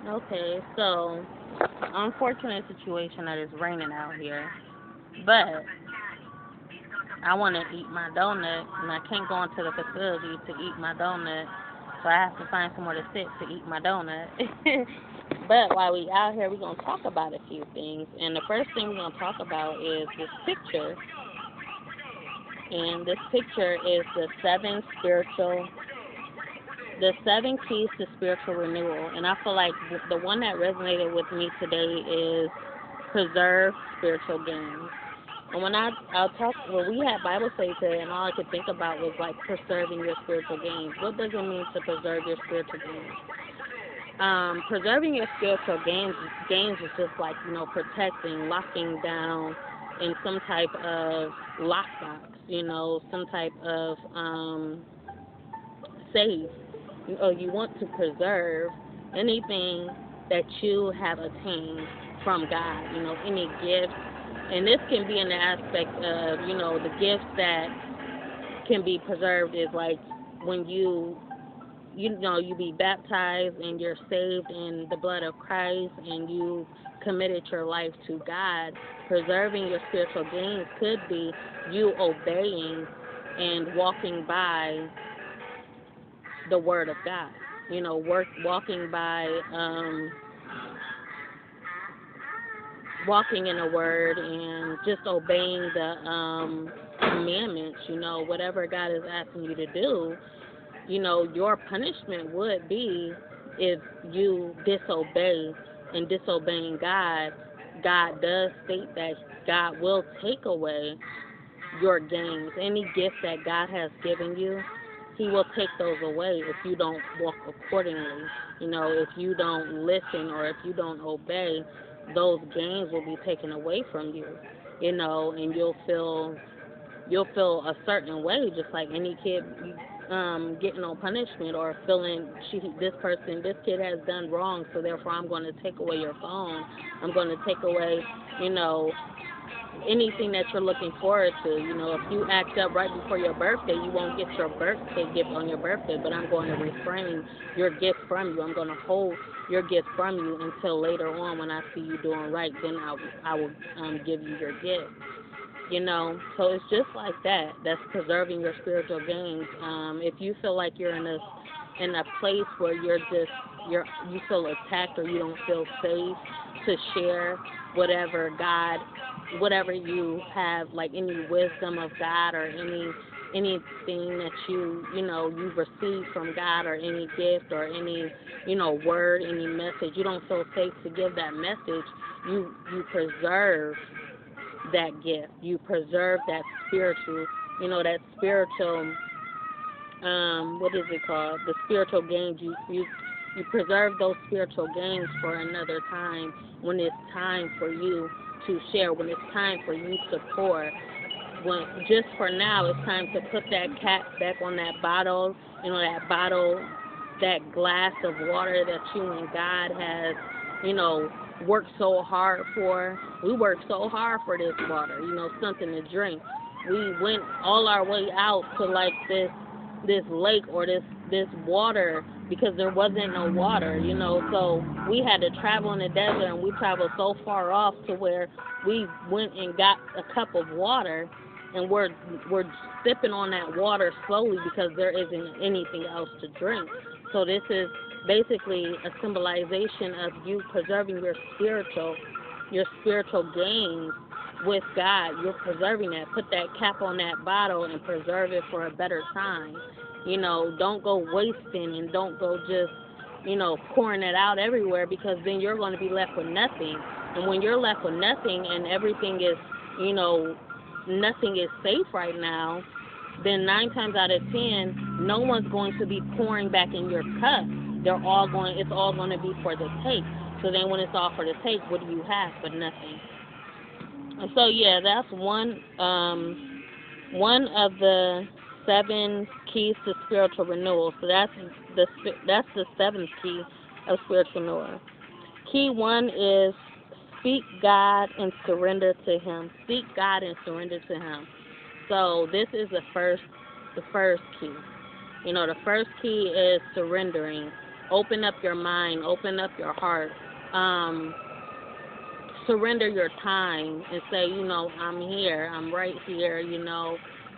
Okay, so unfortunate situation that it's raining out here, but I want to eat my donut, and I can't go into the facility to eat my donut, so I have to find somewhere to sit to eat my donut. But while we out here, we're gonna talk about a few things, and the first thing we're gonna talk about is this picture, and this picture is the seven keys to spiritual renewal, and I feel like the one that resonated with me today is preserve spiritual gains. And when we had Bible study today, and all I could think about was like preserving your spiritual gains. What does it mean to preserve your spiritual gains? Preserving your spiritual gains is just like, protecting, locking down in some type of lockbox, some type of safe. You want to preserve anything that you have attained from God, any gifts. And this can be in the aspect of, the gifts that can be preserved is like when you be baptized and you're saved in the blood of Christ and you committed your life to God. Preserving your spiritual gains could be you obeying and walking by the word of God. Walking by walking in the word and just obeying the commandments, whatever God is asking you to do. Your punishment would be if you disobey, and disobeying God. God does state that God will take away your gains. Any gift that God has given you, He will take those away if you don't walk accordingly. If you don't listen or if you don't obey, those gains will be taken away from you. And you'll feel a certain way, just like any kid getting on punishment or feeling this kid has done wrong, so therefore I'm going to take away your phone. I'm going to take away, anything that you're looking forward to. If you act up right before your birthday, you won't get your birthday gift on your birthday, but I'm going to refrain your gift from you. I'm going to hold your gift from you until later on when I see you doing right, then I will give you your gift. So it's just like that. That's preserving your spiritual gains. If you feel like you're in a place where you feel attacked or you don't feel safe to share whatever you have, like any wisdom of God or anything that you've received from God, or any gift or any word, any message, you don't feel safe to give that message. You preserve that gift. You preserve that spiritual, what is it called? The spiritual gains. You preserve those spiritual gains for another time, when it's time for you to share, when it's time for you to pour. When just for now, it's time to put that cap back on that bottle, that glass of water that you and God has, worked so hard for. We worked so hard for this water, something to drink. We went all our way out to like this lake or this water because there wasn't no water, so we had to travel in the desert, and we traveled so far off to where we went and got a cup of water, and we're sipping on that water slowly because there isn't anything else to drink. So this is basically a symbolization of you preserving your spiritual gains with God. You're preserving that. Put that cap on that bottle and preserve it for a better time. Don't go wasting, and don't go just, pouring it out everywhere, because then you're going to be left with nothing. And when you're left with nothing and everything is, nothing is safe right now, then 9 times out of 10, no one's going to be pouring back in your cup. It's all going to be for the take. So then when it's all for the take, what do you have? But nothing. And so yeah, that's one of the 7 keys to spiritual renewal. So that's the 7th key of spiritual renewal. Key 1 is speak God and surrender to Him. Seek God and surrender to Him. So this is the first key. The first key is surrendering, Open up your mind. Open up your heart. Surrender your time and say, I'm here. I'm right here.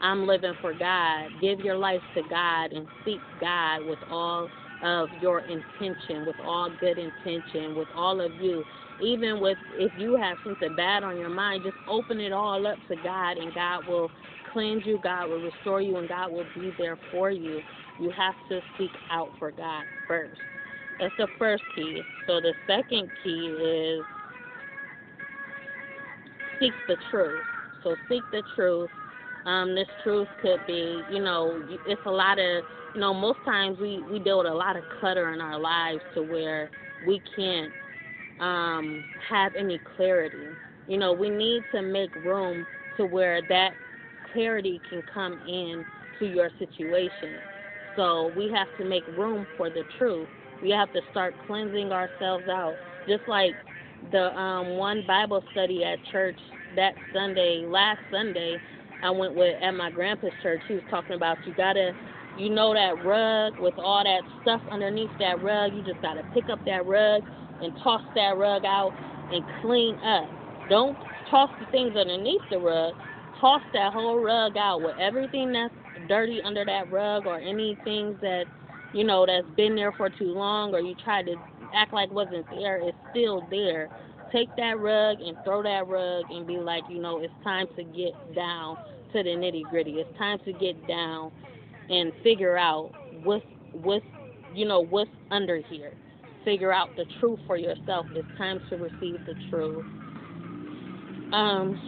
I'm living for God. Give your life to God and seek God with all of your intention, with all good intention, with all of you. Even if you have something bad on your mind, just open it all up to God, and God will cleanse you, God will restore you, and God will be there for you. You have to seek out for God first. That's the first key. So the second key is seek the truth. So seek the truth. This truth could be, it's a lot of, most times we deal with a lot of clutter in our lives to where we can't have any clarity. We need to make room to where that clarity can come in to your situation. So we have to make room for the truth. We have to start cleansing ourselves out. Just like the one Bible study at church last Sunday, I went at my grandpa's church. He was talking about that rug with all that stuff underneath that rug. You just got to pick up that rug and toss that rug out and clean up. Don't toss the things underneath the rug. Toss that whole rug out with everything that's dirty under that rug, or anything that, that's been there for too long, or you tried to act like wasn't there. It's still there. Take that rug and throw that rug and be like, it's time to get down to the nitty-gritty. It's time to get down and figure out what's under here. Figure out the truth for yourself. It's time to receive the truth.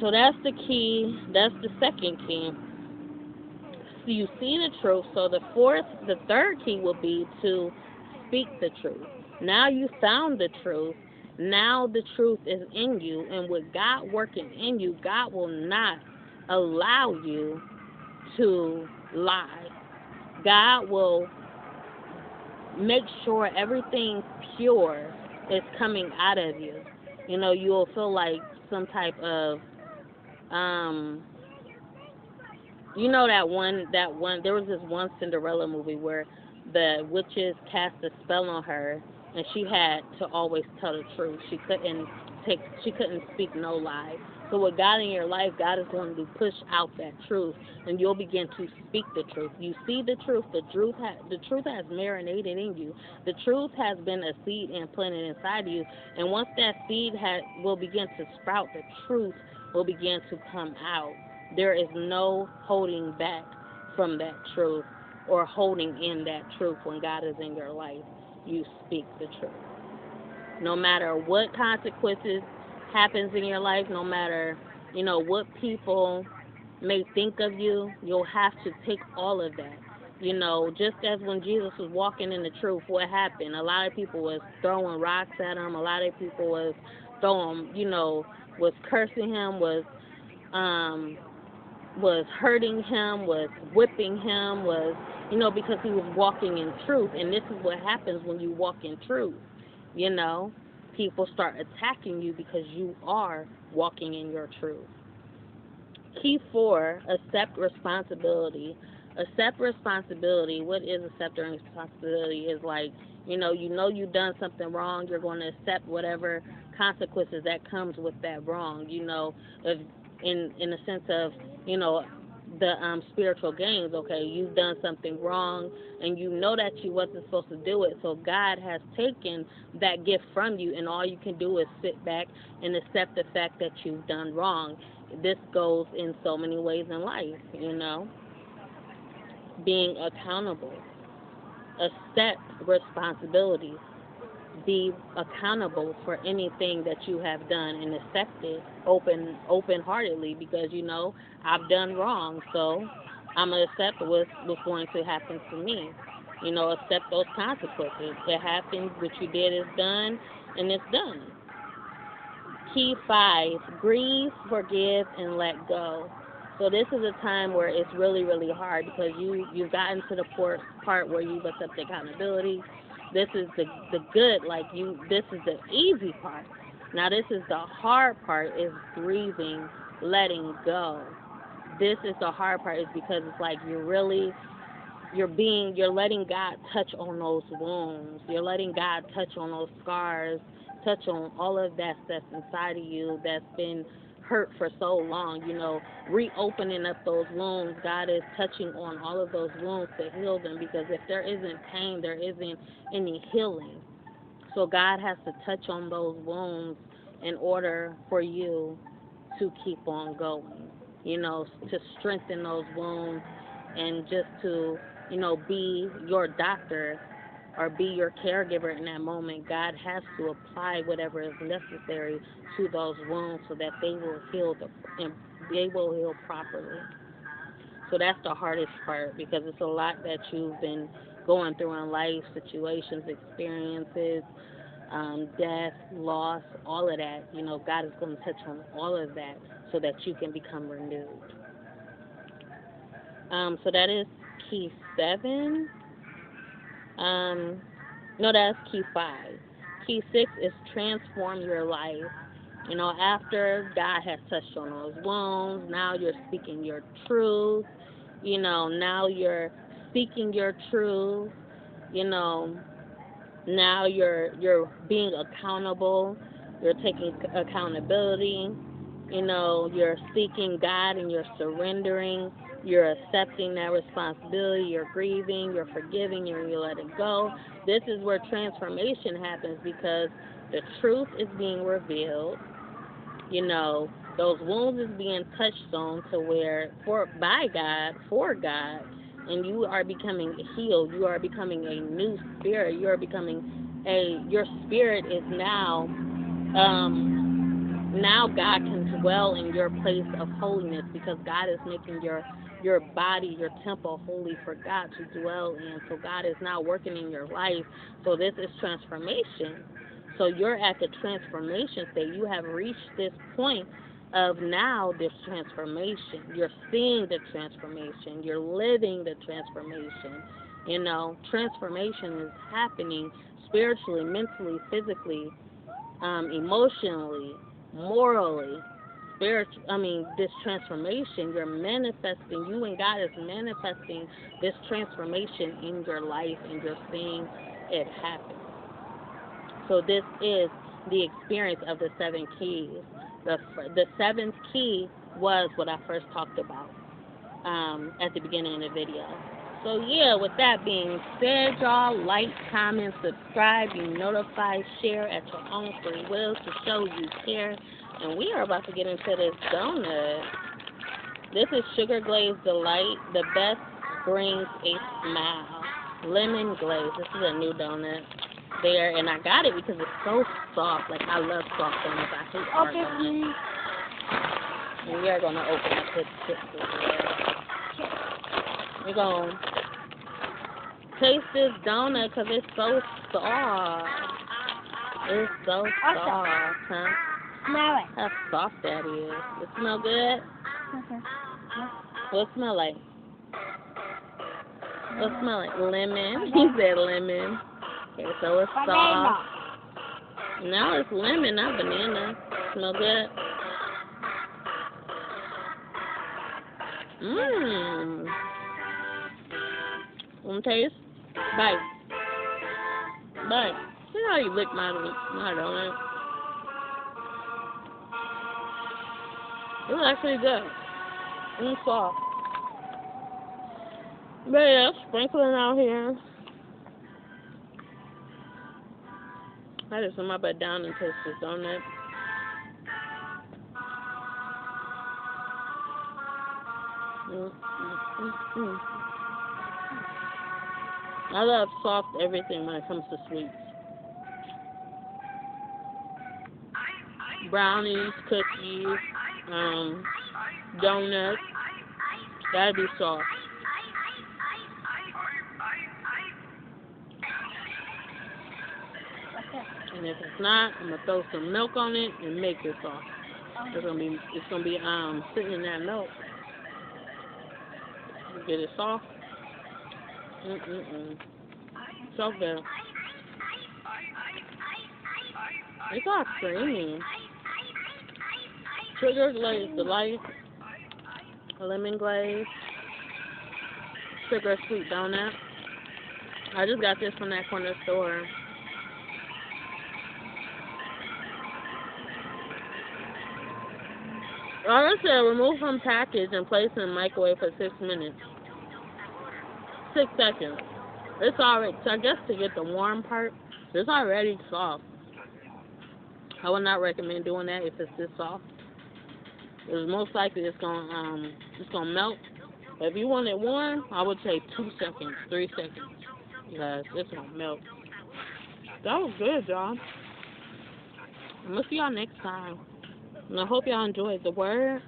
So that's the key. That's the second key. So you see the truth. So the third key will be to speak the truth. Now you found the truth. Now the truth is in you, and with God working in you, God will not allow you to lie. God will make sure everything pure is coming out of you. You'll feel like some type of there was this one Cinderella movie where the witches cast a spell on her, and she had to always tell the truth. She couldn't speak no lies. So with God in your life, God is going to push out that truth, and you'll begin to speak the truth. You see the truth. The truth has marinated in you. The truth has been a seed implanted inside you, and once that seed will begin to sprout, the truth will begin to come out. There is no holding back from that truth or holding in that truth when God is in your life. You speak the truth. No matter what consequences happens in your life, no matter, what people may think of you, you'll have to take all of that. Just as when Jesus was walking in the truth, what happened? A lot of people was throwing rocks at him. A lot of people was was cursing him, was hurting him, was whipping him, because he was walking in truth. And this is what happens when you walk in truth. People start attacking you because you are walking in your truth. Key 4, accept responsibility. Accept responsibility. What is accepting responsibility? Is like, you've done something wrong. You're going to accept whatever consequences that comes with that wrong. If in the sense of, the spiritual gains. Okay, you've done something wrong, and you know that you wasn't supposed to do it. So God has taken that gift from you, and all you can do is sit back and accept the fact that you've done wrong. This goes in so many ways in life. Being accountable. Accept responsibility. Be accountable for anything that you have done, and accept it open-heartedly, because I've done wrong, so I'm going to accept what's going to happen to me. Accept those consequences. It happened. What you did is done, and it's done. Key 5, grieve, forgive, and let go. So this is a time where it's really, really hard, because you've gotten to the part where you've accepted accountability. This is the good, this is the easy part. Now this is the hard part, is grieving, letting go. This is the hard part, is because it's like you're really you're letting God touch on those wounds. You're letting God touch on those scars, touch on all of that that's inside of you that's been hurt for so long, reopening up those wounds. God is touching on all of those wounds to heal them, because if there isn't pain, there isn't any healing. So God has to touch on those wounds in order for you to keep on going, to strengthen those wounds, and just to, be your doctor or be your caregiver in that moment. God has to apply whatever is necessary to those wounds so that they will heal and they will heal properly. So that's the hardest part, because it's a lot that you've been going through in life, situations, experiences, death, loss, all of that. God is going to touch on all of that so that you can become renewed. So that is key 7. No, that's key 5. Key 6 is transform your life. After God has touched on those wounds, now you're speaking your truth. Now you're speaking your truth. Now you're being accountable. You're taking accountability. You're seeking God and you're surrendering. You're accepting that responsibility. You're grieving. You're forgiving. You're letting go. This is where transformation happens, because the truth is being revealed. Those wounds is being touched on to where by God, for God, and you are becoming healed. You are becoming a new spirit. You are becoming your spirit is now God can dwell in your place of holiness, because God is making your body, your temple holy for God to dwell in. So God is now working in your life. So this is transformation. So you're at the transformation stage. You have reached this point of now this transformation. You're seeing the transformation. You're living the transformation. Transformation is happening spiritually, mentally, physically, emotionally, morally, this transformation. You're manifesting, you and God is manifesting this transformation in your life, and you're seeing it happen. So this is the experience of the 7 keys. The 7th key was what I first talked about at the beginning of the video. So yeah, with that being said, y'all, like, comment, subscribe, be notified, share at your own free will to show you care. And we are about to get into this donut. This is Sugar Glazed Delight. The best brings a smile. Lemon glaze. This is a new donut there, and I got it because it's so soft. Like, I love soft donuts. I hate hard donuts. And we are going to open up this chips as well. We're going to taste this donut because it's so soft. It's so soft, huh? Smell it. How soft that is. It smell good? What it smell like? What it smell like? Lemon. He said lemon. Okay, so it's soft. No, it's lemon, not banana. Smell good? Mmm. Want to taste? Bite. Bite. See how you lick my donut? It's actually good. It's soft. But yeah, sprinkling out here. I just want my butt down and taste this donut. I love soft everything when it comes to sweets. Brownies, cookies, donuts, gotta be soft. And if it's not, I'm gonna throw some milk on it and make it soft. It's gonna be sitting in that milk. Get it soft. So good. It's all creamy. Sugar Glazed Delight, lemon glaze. sugar sweet donut. I just got this from that corner store. Oh, it said remove from package and place in the microwave for 6 minutes. 6 seconds. It's already, so I guess to get the warm part, it's already soft. I would not recommend doing that if it's this soft. Because most likely it's gonna melt. If you want it warm, I would say 2 seconds, 3 seconds. Because it's gonna melt. That was good, y'all. I'm gonna see y'all next time. And I hope y'all enjoyed the word.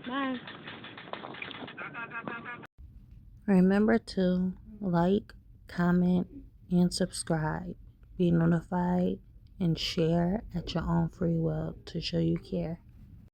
Bye. Remember to like, comment, and subscribe. Be notified and share at your own free will to show you care.